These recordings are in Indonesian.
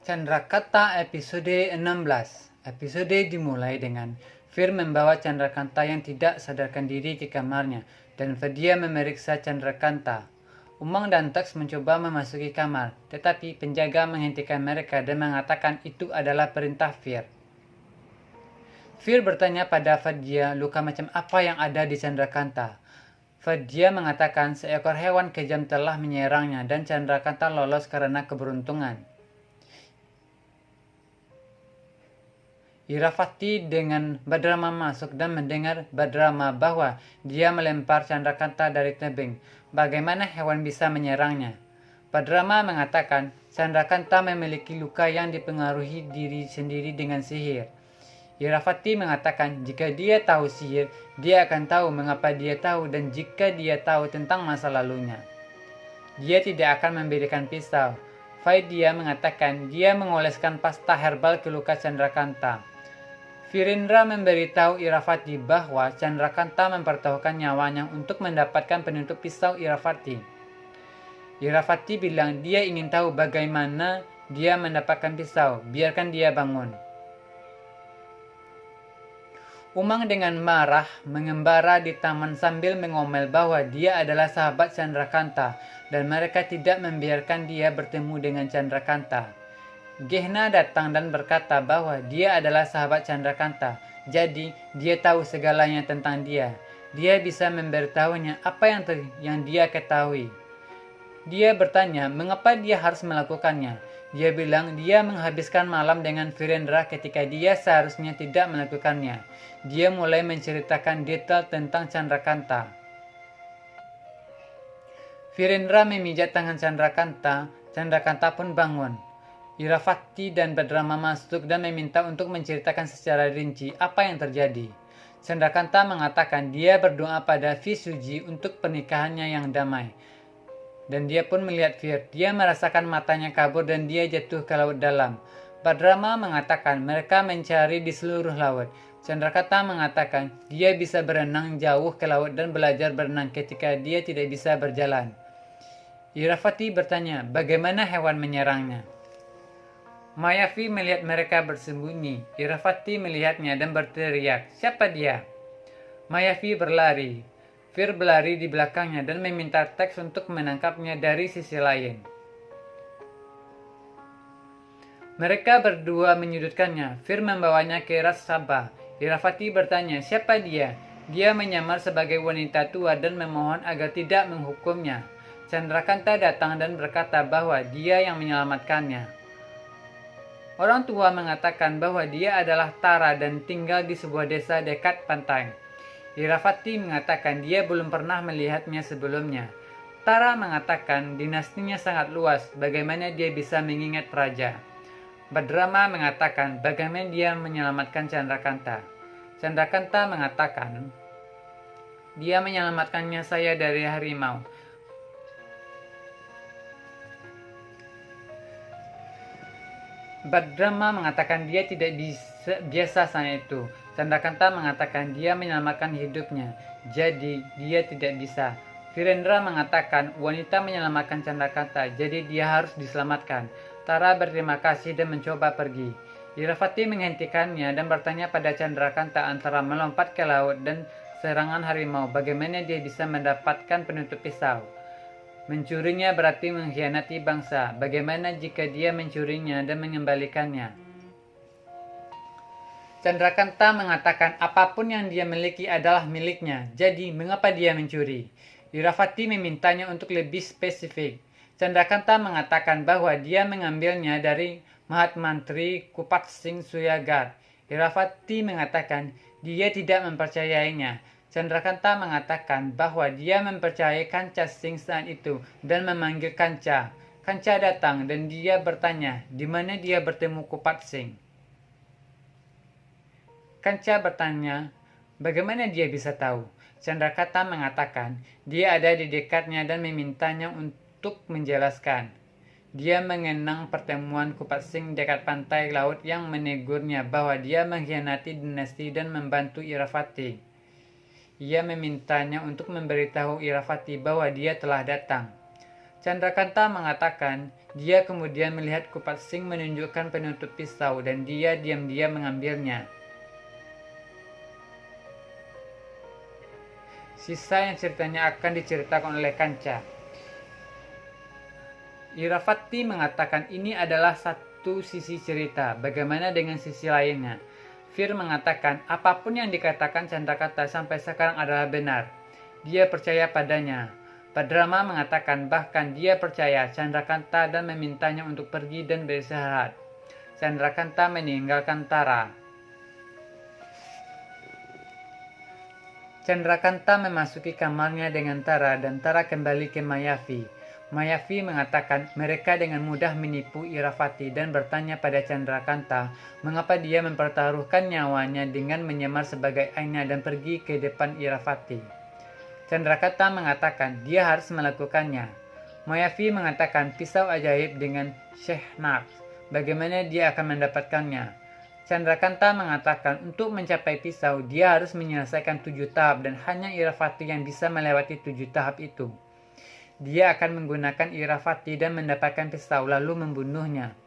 Candrakanta episode 16. Episode dimulai dengan Fir membawa Candrakanta yang tidak sadarkan diri ke kamarnya dan Vidya memeriksa Candrakanta. Umang dan Teks mencoba memasuki kamar, tetapi penjaga menghentikan mereka dan mengatakan itu adalah perintah Fir. Fir bertanya pada Vidya luka macam apa yang ada di Candrakanta. Vidya mengatakan seekor hewan kejam telah menyerangnya dan Candrakanta lolos karena keberuntungan. Iravati dengan Badrama masuk dan mendengar Badrama bahwa dia melempar Candrakanta dari tebing. Bagaimana hewan bisa menyerangnya? Badrama mengatakan Candrakanta memiliki luka yang dipengaruhi diri sendiri dengan sihir. Iravati mengatakan jika dia tahu sihir, dia akan tahu mengapa dia tahu dan jika dia tahu tentang masa lalunya. Dia tidak akan memberikan pisau. Vidya mengatakan dia mengoleskan pasta herbal ke luka Candrakanta. Virendra memberitahu Iravati bahwa Candrakanta mempertaruhkan nyawanya untuk mendapatkan penutup pisau Iravati. Iravati bilang dia ingin tahu bagaimana dia mendapatkan pisau, biarkan dia bangun. Umang dengan marah mengembara di taman sambil mengomel bahwa dia adalah sahabat Candrakanta dan mereka tidak membiarkan dia bertemu dengan Candrakanta. Gehna datang dan berkata bahwa dia adalah sahabat Candrakanta, jadi dia tahu segalanya tentang dia. Dia bisa memberitahunya apa yang dia ketahui. Dia bertanya mengapa dia harus melakukannya. Dia bilang dia menghabiskan malam dengan Virendra ketika dia seharusnya tidak melakukannya. Dia mulai menceritakan detail tentang Candrakanta. Virendra memijat tangan Candrakanta, Candrakanta pun bangun. Iravati dan Badrama masuk dan meminta untuk menceritakan secara rinci apa yang terjadi. Candrakanta mengatakan dia berdoa pada Visuji untuk pernikahannya yang damai. Dan dia pun melihat Vir. Dia merasakan matanya kabur dan dia jatuh ke laut dalam. Badrama mengatakan mereka mencari di seluruh laut. Candrakanta mengatakan dia bisa berenang jauh ke laut dan belajar berenang ketika dia tidak bisa berjalan. Iravati bertanya bagaimana hewan menyerangnya. Mayavi melihat mereka bersembunyi. Iravati melihatnya dan berteriak, "Siapa dia?" Mayavi berlari. Fir berlari di belakangnya dan meminta Teks untuk menangkapnya dari sisi lain. Mereka berdua menyudutkannya. Fir membawanya ke Ras Sabha. Iravati bertanya, "Siapa dia?" Dia menyamar sebagai wanita tua dan memohon agar tidak menghukumnya. Candrakanta datang dan berkata bahwa dia yang menyelamatkannya. Orang tua mengatakan bahwa dia adalah Tara dan tinggal di sebuah desa dekat pantai. Iravati mengatakan dia belum pernah melihatnya sebelumnya. Tara mengatakan dinastinya sangat luas, bagaimana dia bisa mengingat raja. Badrama mengatakan bagaimana dia menyelamatkan Candrakanta. Candrakanta mengatakan dia menyelamatkannya saya dari harimau. Badrama mengatakan dia tidak biasa saat itu. Candrakanta mengatakan dia menyelamatkan hidupnya, jadi dia tidak bisa. Virendra mengatakan wanita menyelamatkan Candrakanta, jadi dia harus diselamatkan. Tara berterima kasih dan mencoba pergi. Iravati menghentikannya dan bertanya pada Candrakanta antara melompat ke laut dan serangan harimau bagaimana dia bisa mendapatkan penutup pisau. Mencurinya berarti mengkhianati bangsa. Bagaimana jika dia mencurinya dan mengembalikannya? Candrakanta mengatakan apapun yang dia miliki adalah miliknya. Jadi, mengapa dia mencuri? Iravati memintanya untuk lebih spesifik. Candrakanta mengatakan bahwa dia mengambilnya dari Mahatmantri Kupat Singh Suyagat. Iravati mengatakan dia tidak mempercayainya. Candrakanta mengatakan bahwa dia mempercayai Kanca Singh saat itu dan memanggil Kanca. Kanca datang dan dia bertanya di mana dia bertemu Kupat Singh. Kanca bertanya bagaimana dia bisa tahu. Candrakanta mengatakan dia ada di dekatnya dan memintanya untuk menjelaskan. Dia mengenang pertemuan Kupat Singh dekat pantai laut yang menegurnya bahwa dia mengkhianati dinasti dan membantu Iravati. Ia memintanya untuk memberitahu Iravati bahwa dia telah datang. Chandrakanta mengatakan, dia kemudian melihat Kupat Singh menunjukkan penutup pisau dan dia diam-diam mengambilnya. Sisa yang ceritanya akan diceritakan oleh Kanca. Iravathi mengatakan ini adalah satu sisi cerita, bagaimana dengan sisi lainnya? Fir mengatakan apapun yang dikatakan Chandrakanta sampai sekarang adalah benar. Dia percaya padanya. Badrama mengatakan bahkan dia percaya Chandrakanta dan memintanya untuk pergi dan beristirahat. Chandrakanta meninggalkan Tara. Chandrakanta memasuki kamarnya dengan Tara dan Tara kembali ke Mayavi. Mayavi mengatakan mereka dengan mudah menipu Iravathi dan bertanya pada Chandrakanta mengapa dia mempertaruhkan nyawanya dengan menyamar sebagai Aina dan pergi ke depan Iravathi. Chandrakanta mengatakan dia harus melakukannya. Mayavi mengatakan pisau ajaib dengan Shehnaz. Bagaimana dia akan mendapatkannya? Chandrakanta mengatakan untuk mencapai pisau dia harus menyelesaikan 7 tahap dan hanya Iravathi yang bisa melewati 7 tahap itu. Dia akan menggunakan Iravathi dan mendapatkan pisau lalu membunuhnya.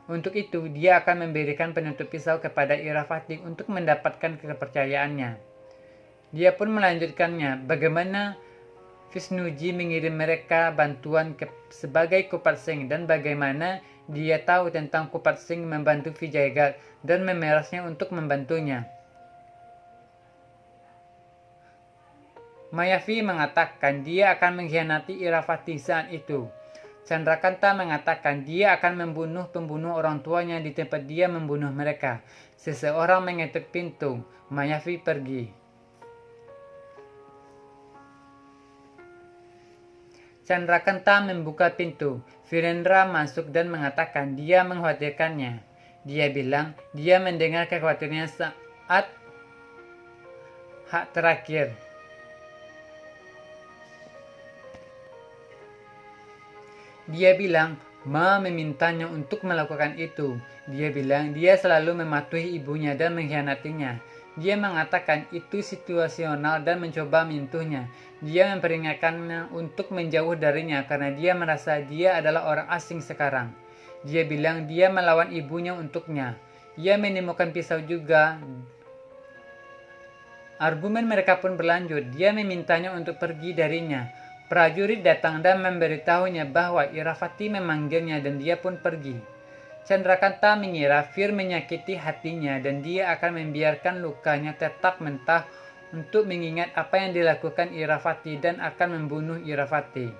Untuk itu, dia akan memberikan penutup pisau kepada Iravathi untuk mendapatkan kepercayaannya. Dia pun melanjutkannya bagaimana Vishnuji mengirim mereka bantuan sebagai Kupat Singh dan bagaimana dia tahu tentang Kupat Singh membantu Vijayaghat dan memerasnya untuk membantunya. Mayavi mengatakan dia akan mengkhianati Iravathi saat itu. Chandrakanta mengatakan dia akan membunuh pembunuh orang tuanya di tempat dia membunuh mereka. Seseorang mengetuk pintu. Mayavi pergi. Chandrakanta membuka pintu. Virendra masuk dan mengatakan dia mengkhawatirkannya. Dia bilang dia mendengar kekhawatirannya saat hak terakhir. Dia bilang, Ma memintanya untuk melakukan itu. Dia bilang dia selalu mematuhi ibunya dan mengkhianatinya. Dia mengatakan itu situasional dan mencoba menyentuhnya. Dia memperingatkannya untuk menjauh darinya karena dia merasa dia adalah orang asing sekarang. Dia bilang dia melawan ibunya untuknya. Ia menemukan pisau juga. Argumen mereka pun berlanjut. Dia memintanya untuk pergi darinya. Prajurit datang dan memberitahunya bahwa Iravathi memanggilnya dan dia pun pergi. Chandrakanta mengira Fir menyakiti hatinya dan dia akan membiarkan lukanya tetap mentah untuk mengingat apa yang dilakukan Iravathi dan akan membunuh Iravathi.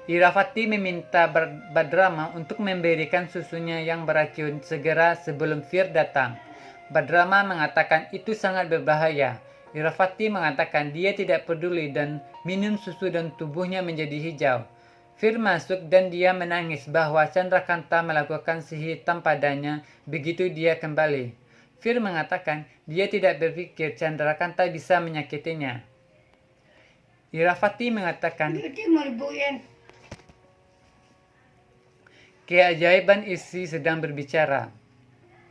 Iravathi meminta Badrama untuk memberikan susunya yang beracun segera sebelum Fir datang. Badrama mengatakan itu sangat berbahaya. Iravathi mengatakan dia tidak peduli dan minum susu dan tubuhnya menjadi hijau. Fir masuk dan dia menangis bahwa Chandrakanta melakukan sihir hitam padanya begitu dia kembali. Fir mengatakan dia tidak berpikir Chandrakanta bisa menyakitinya. Iravathi mengatakan keajaiban isi sedang berbicara.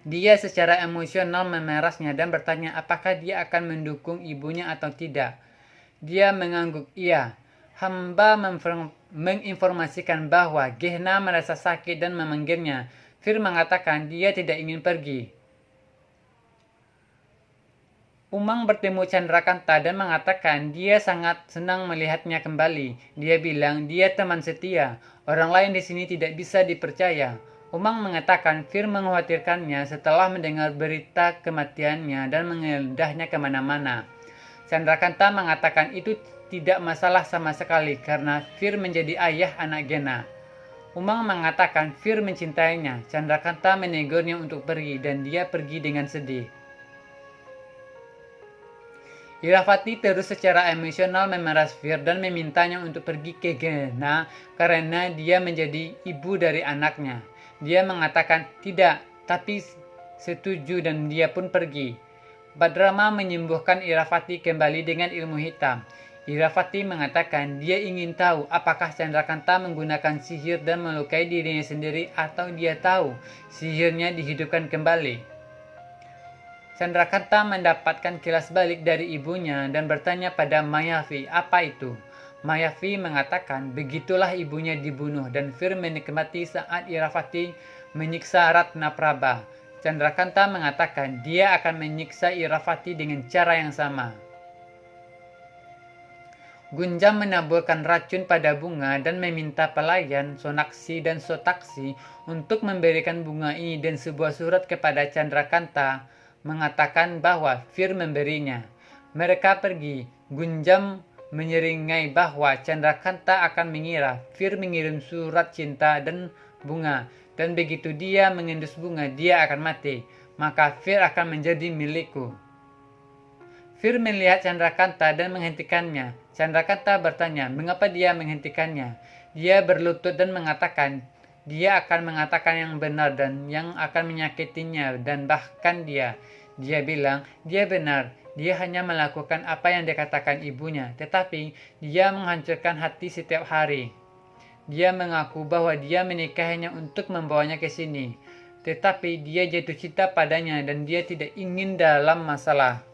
Dia secara emosional memerasnya dan bertanya apakah dia akan mendukung ibunya atau tidak. Dia mengangguk iya. Hamba menginformasikan bahwa Gehna merasa sakit dan memanggilnya. Fir mengatakan dia tidak ingin pergi. Umang bertemu Chandrakanta dan mengatakan dia sangat senang melihatnya kembali. Dia bilang dia teman setia. Orang lain di sini tidak bisa dipercaya. Umang mengatakan Fir mengkhawatirkannya setelah mendengar berita kematiannya dan mengeledahnya kemana-mana. Chandrakanta mengatakan itu tidak masalah sama sekali karena Fir menjadi ayah anak Gena. Umang mengatakan Fir mencintainya. Chandrakanta menegurnya untuk pergi dan dia pergi dengan sedih. Iravathi terus secara emosional memeras Fir dan memintanya untuk pergi ke Gena karena dia menjadi ibu dari anaknya. Dia mengatakan tidak, tapi setuju dan dia pun pergi. Badrama menyembuhkan Iravathi kembali dengan ilmu hitam. Iravathi mengatakan dia ingin tahu apakah Chandrakanta menggunakan sihir dan melukai dirinya sendiri atau dia tahu sihirnya dihidupkan kembali. Chandrakanta mendapatkan kilas balik dari ibunya dan bertanya pada Mayavi apa itu. Mayavi mengatakan begitulah ibunya dibunuh dan Fir menikmati saat Irafati menyiksa Ratna Prabha. Chandrakanta mengatakan dia akan menyiksa Irafati dengan cara yang sama. Gunjam menaburkan racun pada bunga dan meminta pelayan Sonaksi dan Sotaksi untuk memberikan bunga ini dan sebuah surat kepada Chandrakanta mengatakan bahwa Fir memberinya. Mereka pergi. Gunjam menyeringai bahwa Chandrakanta akan mengira Fir mengirim surat cinta dan bunga, dan begitu dia mengendus bunga dia akan mati, maka Fir akan menjadi milikku. Fir melihat Chandrakanta dan menghentikannya. Chandrakanta bertanya mengapa dia menghentikannya. Dia berlutut dan mengatakan dia akan mengatakan yang benar dan yang akan menyakitinya, dan bahkan dia bilang dia benar. Dia hanya melakukan apa yang dikatakan ibunya, tetapi dia menghancurkan hati setiap hari. Dia mengaku bahwa dia menikahinya untuk membawanya ke sini, tetapi dia jatuh cinta padanya dan dia tidak ingin dalam masalah.